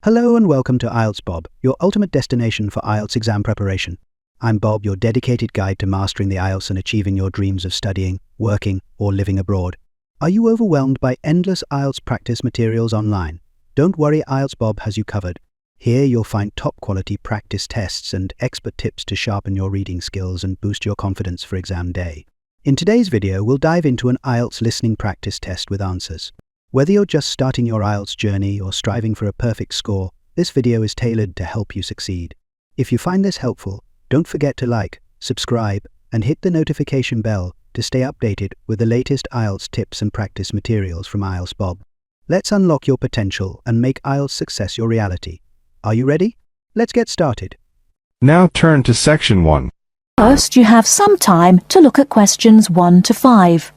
Hello and welcome to IELTS Bob, your ultimate destination for IELTS exam preparation. I'm Bob, your dedicated guide to mastering the IELTS and achieving your dreams of studying, working, or living abroad. Are you overwhelmed by endless IELTS practice materials online? Don't worry, IELTS Bob has you covered. Here you'll find top-quality practice tests and expert tips to sharpen your reading skills and boost your confidence for exam day. In today's video, we'll dive into an IELTS listening practice test with answers. Whether you're just starting your IELTS journey or striving for a perfect score, this video is tailored to help you succeed. If you find this helpful, don't forget to like, subscribe, and hit the notification bell to stay updated with the latest IELTS tips and practice materials from IELTS Bob. Let's unlock your potential and make IELTS success your reality. Are you ready? Let's get started. Now turn to Section 1. First, you have some time to look at questions 1 to 5.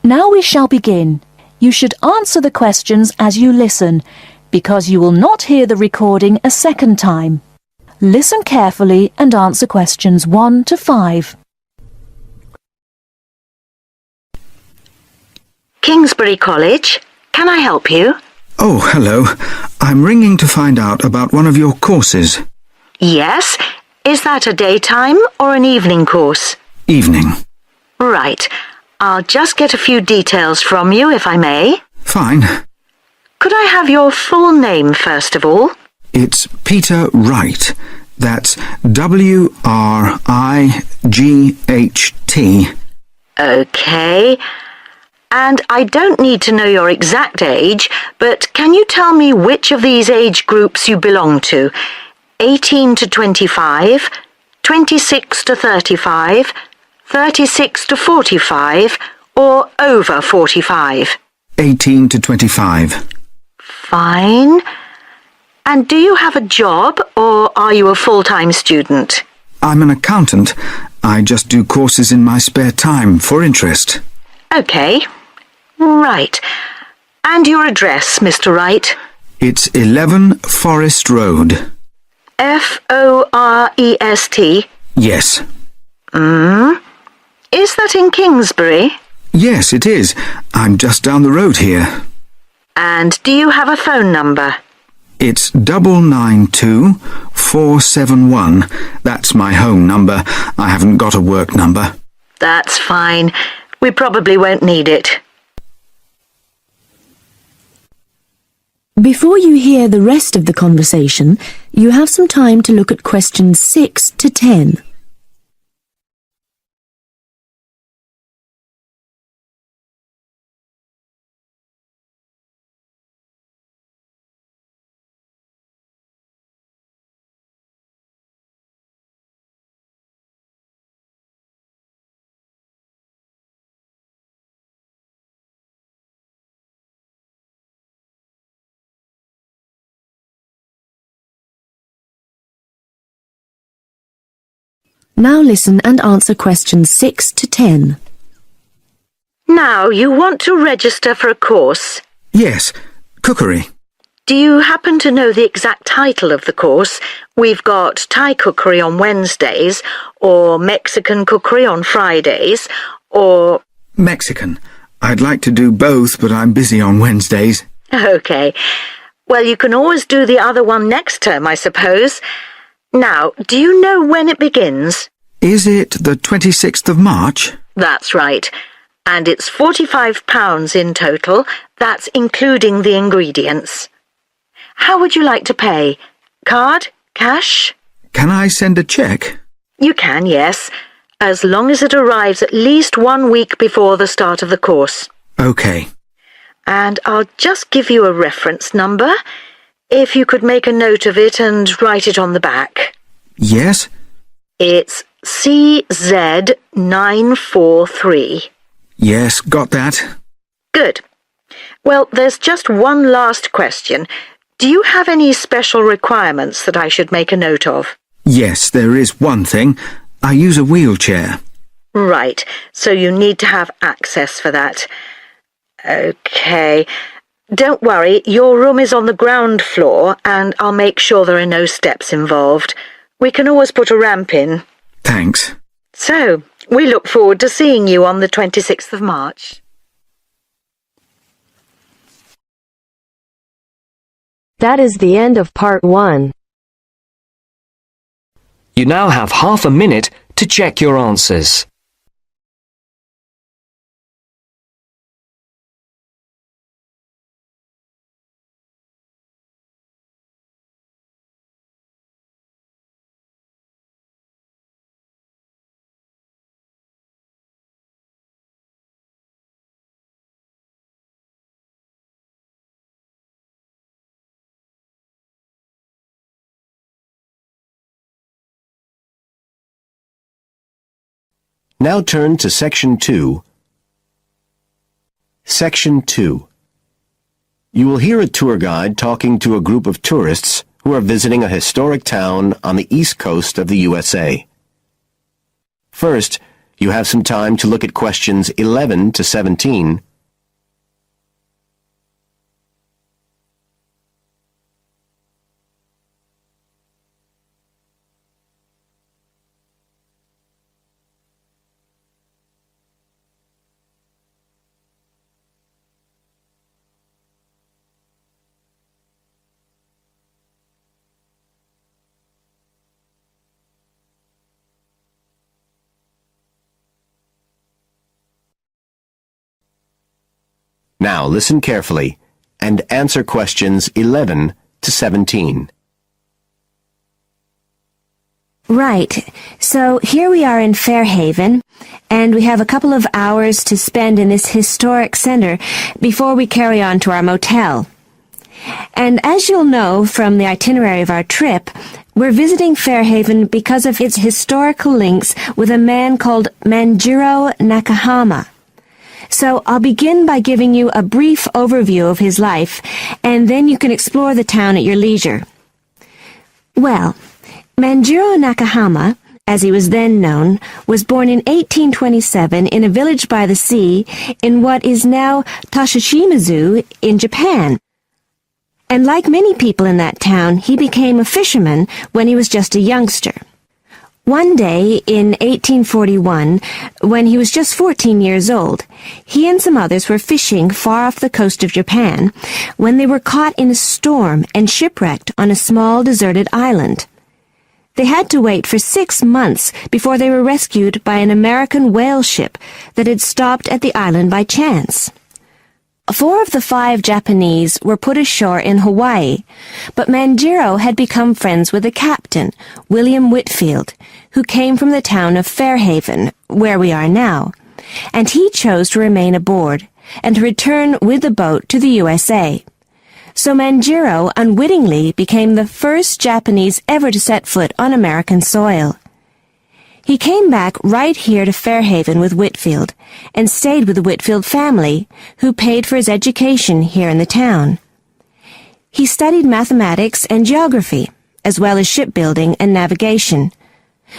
Now we shall begin. You should answer the questions as you listen, because you will not hear the recording a second time. Listen carefully and answer questions 1 to 5. Kingsbury College, can I help you? Oh, hello. I'm ringing to find out about one of your courses. Yes. Is that a daytime or an evening course? Evening. Right. I'll just get a few details from you, if I may. Fine. Could I have your full name, first of all? It's Peter Wright. That's W-R-I-G-H-T. OK. And I don't need to know your exact age, but can you tell me which of these age groups you belong to? 18 to 25, 26 to 35, 36 to 45, or over 45? 18 to 25. Fine. And do you have a job, or are you a full-time student? I'm an accountant. I just do courses in my spare time for interest. OK. Right. And your address, Mr. Wright? It's 11 Forest Road. F-O-R-E-S-T? Yes. Is that in Kingsbury? Yes, it is. I'm just down the road here. And do you have a phone number? It's 992-471. That's my home number. I haven't got a work number. That's fine. We probably won't need it. Before you hear the rest of the conversation, you have some time to look at questions 6 to 10. Now listen and answer questions 6 to 10. Now, you want to register for a course. Yes, cookery. Do you happen to know the exact title of the course? We've got Thai cookery on Wednesdays, or Mexican cookery on Fridays, or... Mexican. I'd like to do both, but I'm busy on Wednesdays. OK. Well, you can always do the other one next term, I suppose. Now, do you know when it begins? Is it the 26th of March? That's right. And it's £45 in total. That's including the ingredients. How would you like to pay? Card? Cash? Can I send a cheque? You can, yes, as long as it arrives at least 1 week before the start of the course. OK. And I'll just give you a reference number. If you could make a note of it and write it on the back. Yes? It's CZ943. Yes, got that. Good. Well, there's just one last question. Do you have any special requirements that I should make a note of? Yes, there is one thing. I use a wheelchair. Right, so you need to have access for that. OK. Don't worry, your room is on the ground floor and I'll make sure there are no steps involved. We can always put a ramp in. Thanks. So, we look forward to seeing you on the 26th of March. That is the end of part 1. You now have half a minute to check your answers. Now turn to Section 2. Section 2. You will hear a tour guide talking to a group of tourists who are visiting a historic town on the east coast of the USA. First, you have some time to look at questions 11 to 17. Now listen carefully and answer questions 11 to 17. Right, so here we are in Fairhaven, and we have a couple of hours to spend in this historic center before we carry on to our motel. And as you'll know from the itinerary of our trip, we're visiting Fairhaven because of its historical links with a man called Manjiro Nakahama. So I'll begin by giving you a brief overview of his life, and then you can explore the town at your leisure. Well, Manjiro Nakahama, as he was then known, was born in 1827 in a village by the sea in what is now Toshishimizu in Japan. And like many people in that town, he became a fisherman when he was just a youngster. One day in 1841, when he was just 14 years old, he and some others were fishing far off the coast of Japan when they were caught in a storm and shipwrecked on a small deserted island. They had to wait for 6 months before they were rescued by an American whale ship that had stopped at the island by chance. 4 of the 5 Japanese were put ashore in Hawaii, but Manjiro had become friends with the captain, William Whitfield, who came from the town of Fairhaven, where we are now, and he chose to remain aboard and to return with the boat to the USA. So Manjiro unwittingly became the first Japanese ever to set foot on American soil. He came back right here to Fairhaven with Whitfield and stayed with the Whitfield family, who paid for his education here in the town. He studied mathematics and geography, as well as shipbuilding and navigation.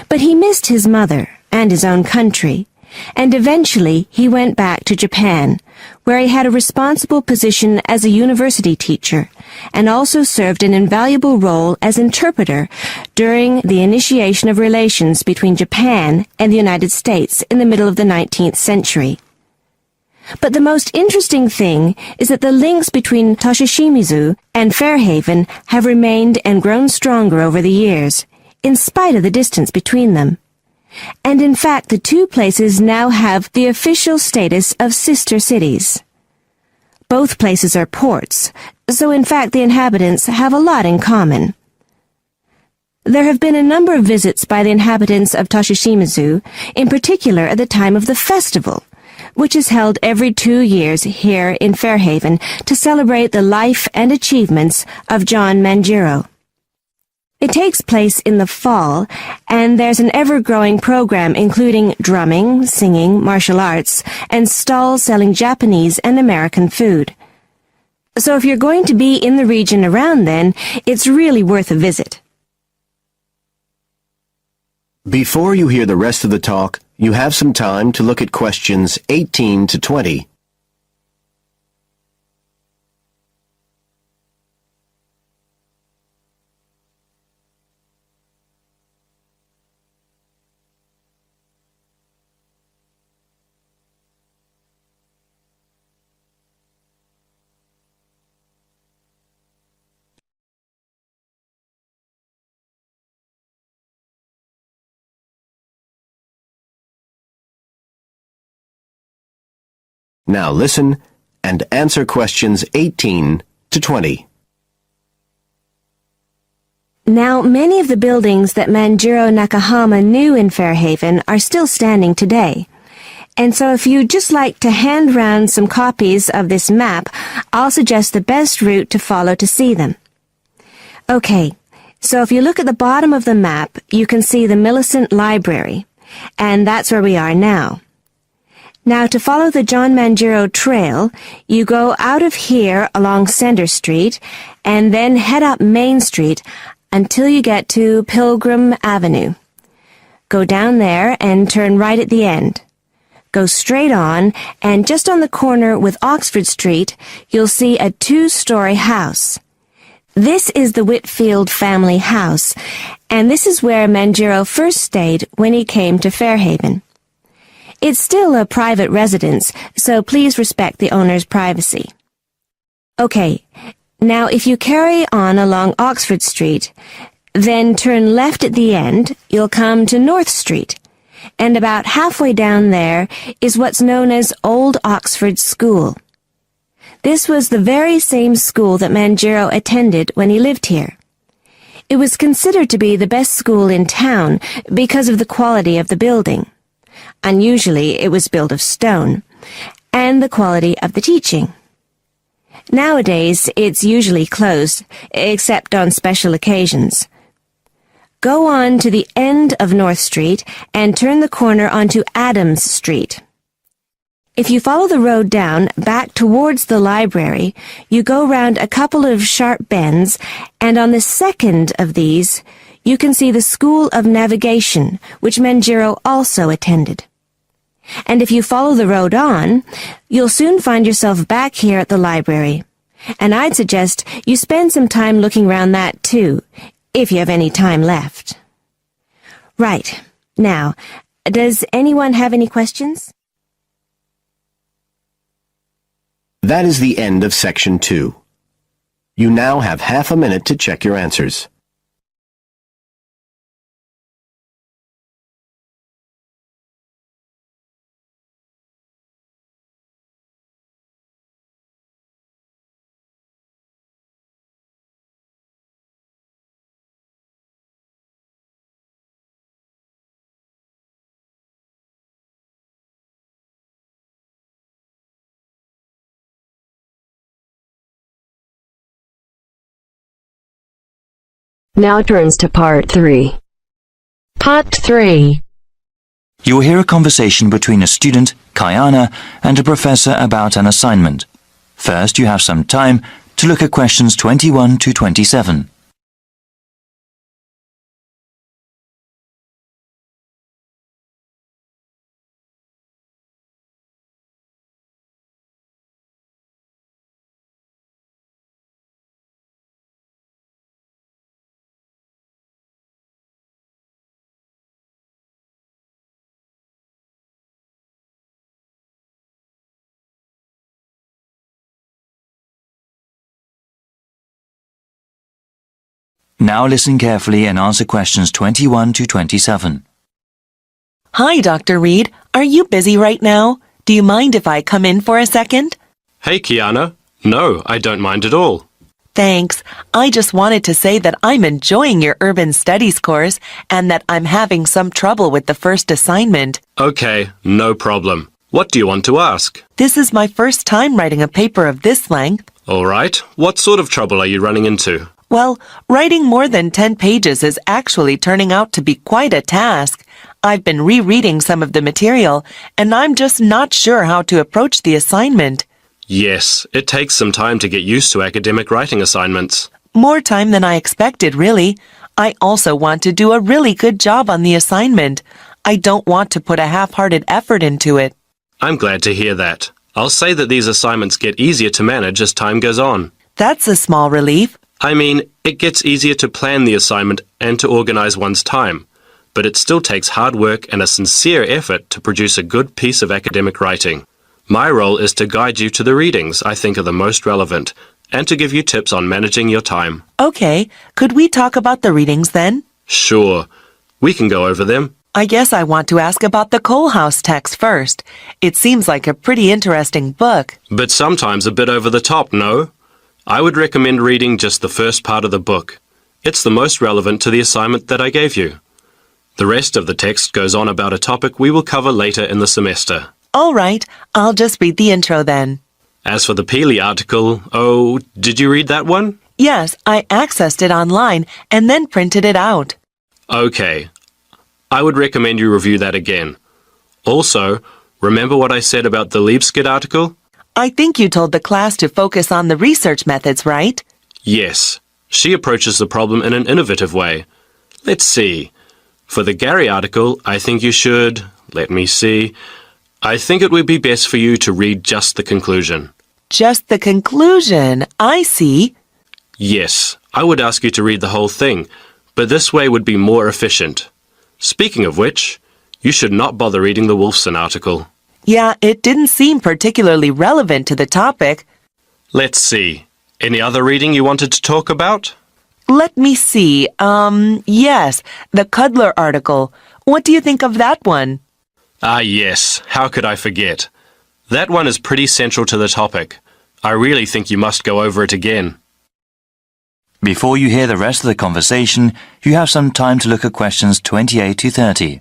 But he missed his mother and his own country, and eventually he went back to Japan, where he had a responsible position as a university teacher, and also served an invaluable role as interpreter during the initiation of relations between Japan and the United States in the middle of the 19th century. But the most interesting thing is that the links between Toshishimizu and Fairhaven have remained and grown stronger over the years, in spite of the distance between them. And in fact, the two places now have the official status of sister cities. Both places are ports, so in fact the inhabitants have a lot in common. There have been a number of visits by the inhabitants of Toshishimizu, in particular at the time of the festival, which is held every 2 years here in Fairhaven to celebrate the life and achievements of John Manjiro. It takes place in the fall, and there's an ever-growing program including drumming, singing, martial arts, and stalls selling Japanese and American food. So if you're going to be in the region around then, it's really worth a visit. Before you hear the rest of the talk, you have some time to look at questions 18 to 20. Now listen and answer questions 18 to 20. Now, many of the buildings that Manjiro Nakahama knew in Fairhaven are still standing today. And so if you'd just like to hand round some copies of this map, I'll suggest the best route to follow to see them. Okay, so if you look at the bottom of the map, you can see the Millicent Library, and that's where we are now. Now, to follow the John Manjiro Trail, you go out of here along Center Street and then head up Main Street until you get to Pilgrim Avenue. Go down there and turn right at the end. Go straight on, and just on the corner with Oxford Street, you'll see a 2-story house. This is the Whitfield family house, and this is where Manjiro first stayed when he came to Fairhaven. It's still a private residence, so please respect the owner's privacy. Okay, now if you carry on along Oxford Street, then turn left at the end, you'll come to North Street, and about halfway down there is what's known as Old Oxford School. This was the very same school that Manjiro attended when he lived here. It was considered to be the best school in town because of the quality of the building. Unusually, it was built of stone, and the quality of the teaching. Nowadays, it's usually closed, except on special occasions. Go on to the end of North Street and turn the corner onto Adams Street. If you follow the road down back towards the library, you go round a couple of sharp bends, and on the second of these, you can see the School of Navigation, which Manjiro also attended. And if you follow the road on, you'll soon find yourself back here at the library. And I'd suggest you spend some time looking around that too, if you have any time left. Right. Now, does anyone have any questions? That is the end of Section 2. You now have half a minute to check your answers. Now turns to Part 3. Part 3. You will hear a conversation between a student, Kayana, and a professor about an assignment. First, you have some time to look at questions 21 to 27. Now listen carefully and answer questions 21 to 27. Hi, Dr. Reed. Are you busy right now? Do you mind if I come in for a second? Hey, Kiana. No, I don't mind at all. Thanks. I just wanted to say that I'm enjoying your urban studies course and that I'm having some trouble with the first assignment. Okay, no problem. What do you want to ask? This is my first time writing a paper of this length. All right. What sort of trouble are you running into? Well, writing more than 10 pages is actually turning out to be quite a task. I've been rereading some of the material, and I'm just not sure how to approach the assignment. Yes, it takes some time to get used to academic writing assignments. More time than I expected, really. I also want to do a really good job on the assignment. I don't want to put a half-hearted effort into it. I'm glad to hear that. I'll say that these assignments get easier to manage as time goes on. That's a small relief. I mean, it gets easier to plan the assignment and to organize one's time, but it still takes hard work and a sincere effort to produce a good piece of academic writing. My role is to guide you to the readings I think are the most relevant and to give you tips on managing your time. Okay, could we talk about the readings then? Sure, we can go over them. I guess I want to ask about the Coal House text first. It seems like a pretty interesting book. But sometimes a bit over the top, no? I would recommend reading just the first part of the book. It's the most relevant to the assignment that I gave you. The rest of the text goes on about a topic we will cover later in the semester. All right, I'll just read the intro then. As for the Peely article, oh, did you read that one? Yes, I accessed it online and then printed it out. Okay. I would recommend you review that again. Also, remember what I said about the Liebskid article? I think you told the class to focus on the research methods, right? Yes. She approaches the problem in an innovative way. Let's see. For the Gary article, I think you should... Let me see. I think it would be best for you to read just the conclusion. Just the conclusion. I see. Yes, I would ask you to read the whole thing, but this way would be more efficient. Speaking of which, you should not bother reading the Wolfson article. Yeah, it didn't seem particularly relevant to the topic. Let's see. Any other reading you wanted to talk about? Let me see. Yes, the Cudler article. What do you think of that one? Ah, yes. How could I forget? That one is pretty central to the topic. I really think you must go over it again. Before you hear the rest of the conversation, you have some time to look at questions 28 to 30.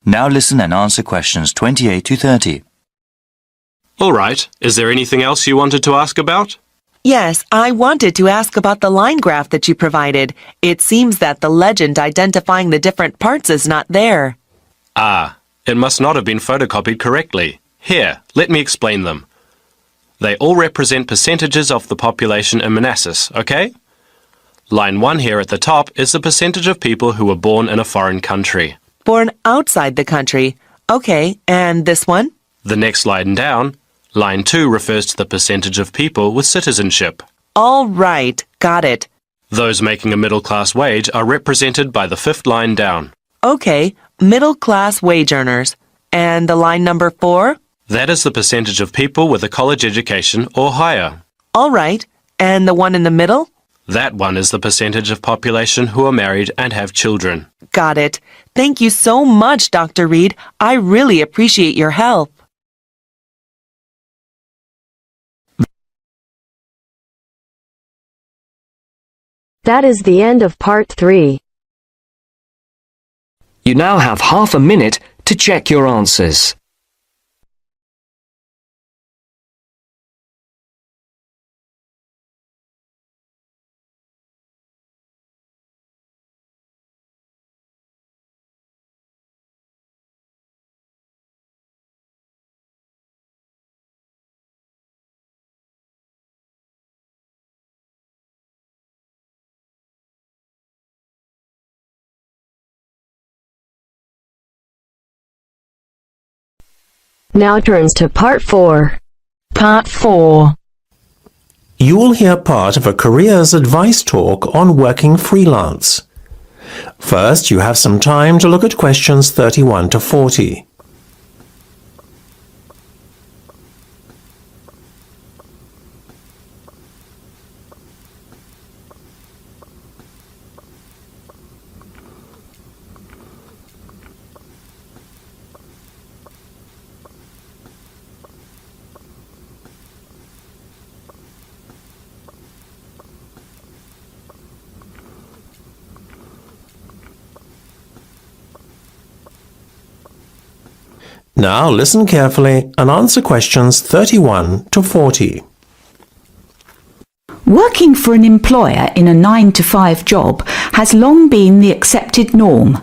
Now listen and answer questions 28 to 30. All right. Is there anything else you wanted to ask about? Yes, I wanted to ask about the line graph that you provided. It seems that the legend identifying the different parts is not there. Ah, it must not have been photocopied correctly. Here, let me explain them. They all represent percentages of the population in Manassas, okay? Line 1 here at the top is the percentage of people who were born in a foreign country. Born outside the country. Okay, and this one? The next line down, line 2 refers to the percentage of people with citizenship. All right, got it. Those making a middle-class wage are represented by the fifth line down. Okay, middle-class wage earners. And the line number 4? That is the percentage of people with a college education or higher. All right, and the one in the middle? That one is the percentage of population who are married and have children. Got it. Thank you so much, Dr. Reed. I really appreciate your help. That is the end of part 3. You now have half a minute to check your answers. Now turns to part 4. Part 4. You will hear part of a careers advice talk on working freelance. First, you have some time to look at questions 31 to 40. Now listen carefully and answer questions 31 to 40. Working for an employer in a 9-to-5 job has long been the accepted norm.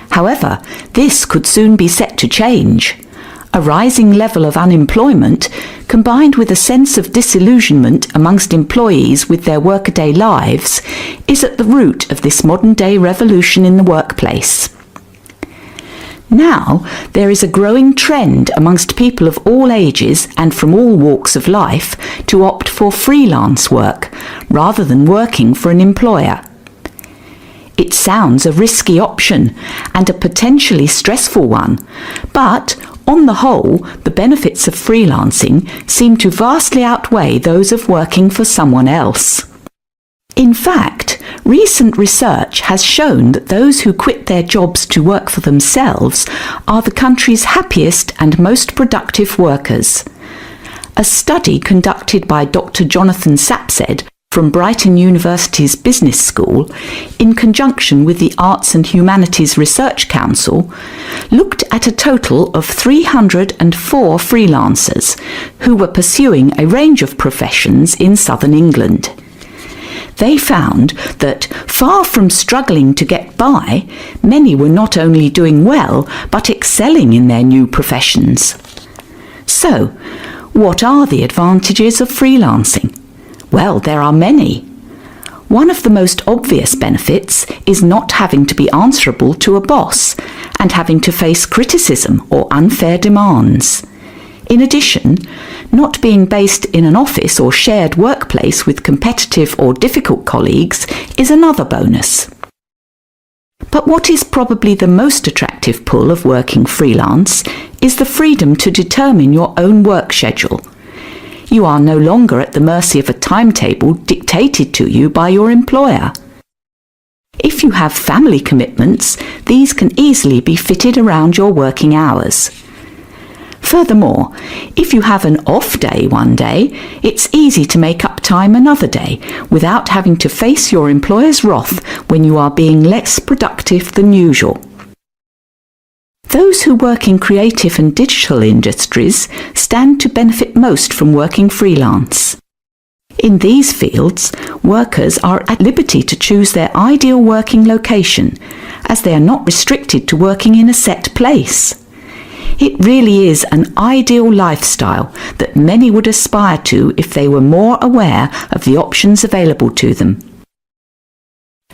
However, this could soon be set to change. A rising level of unemployment, combined with a sense of disillusionment amongst employees with their workaday lives, is at the root of this modern-day revolution in the workplace. Now, there is a growing trend amongst people of all ages and from all walks of life to opt for freelance work rather than working for an employer. It sounds a risky option and a potentially stressful one, but on the whole, the benefits of freelancing seem to vastly outweigh those of working for someone else. In fact, recent research has shown that those who quit their jobs to work for themselves are the country's happiest and most productive workers. A study conducted by Dr. Jonathan Sapsed from Brighton University's Business School, in conjunction with the Arts and Humanities Research Council, looked at a total of 304 freelancers who were pursuing a range of professions in southern England. They found that, far from struggling to get by, many were not only doing well, but excelling in their new professions. So, what are the advantages of freelancing? Well, there are many. One of the most obvious benefits is not having to be answerable to a boss and having to face criticism or unfair demands. In addition, not being based in an office or shared workplace with competitive or difficult colleagues is another bonus. But what is probably the most attractive pull of working freelance is the freedom to determine your own work schedule. You are no longer at the mercy of a timetable dictated to you by your employer. If you have family commitments, these can easily be fitted around your working hours. Furthermore, if you have an off day one day, it's easy to make up time another day without having to face your employer's wrath when you are being less productive than usual. Those who work in creative and digital industries stand to benefit most from working freelance. In these fields, workers are at liberty to choose their ideal working location, as they are not restricted to working in a set place. It really is an ideal lifestyle that many would aspire to if they were more aware of the options available to them.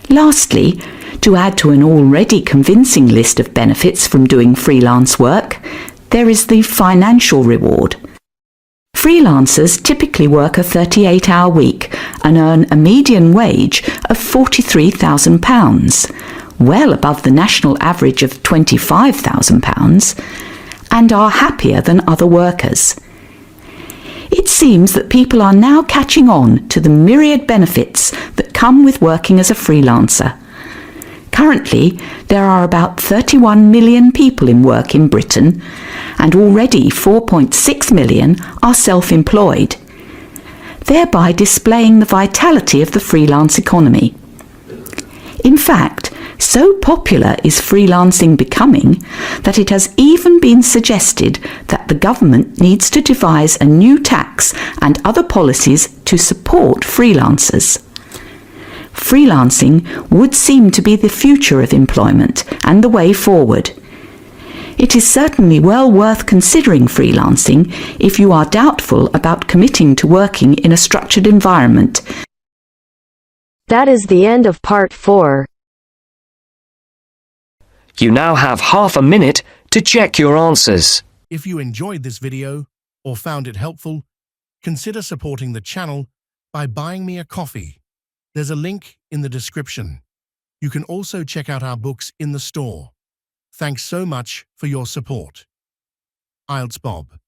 Lastly, to add to an already convincing list of benefits from doing freelance work, there is the financial reward. Freelancers typically work a 38-hour week and earn a median wage of £43,000, well above the national average of £25,000, and are happier than other workers. It seems that people are now catching on to the myriad benefits that come with working as a freelancer. Currently, there are about 31 million people in work in Britain, and already 4.6 million are self-employed, thereby displaying the vitality of the freelance economy. In fact, so popular is freelancing becoming that it has even been suggested that the government needs to devise a new tax and other policies to support freelancers. Freelancing would seem to be the future of employment and the way forward. It is certainly well worth considering freelancing if you are doubtful about committing to working in a structured environment. That is the end of part 4. You now have half a minute to check your answers. If you enjoyed this video or found it helpful, consider supporting the channel by buying me a coffee. There's a link in the description. You can also check out our books in the store. Thanks so much for your support. IELTS Bob.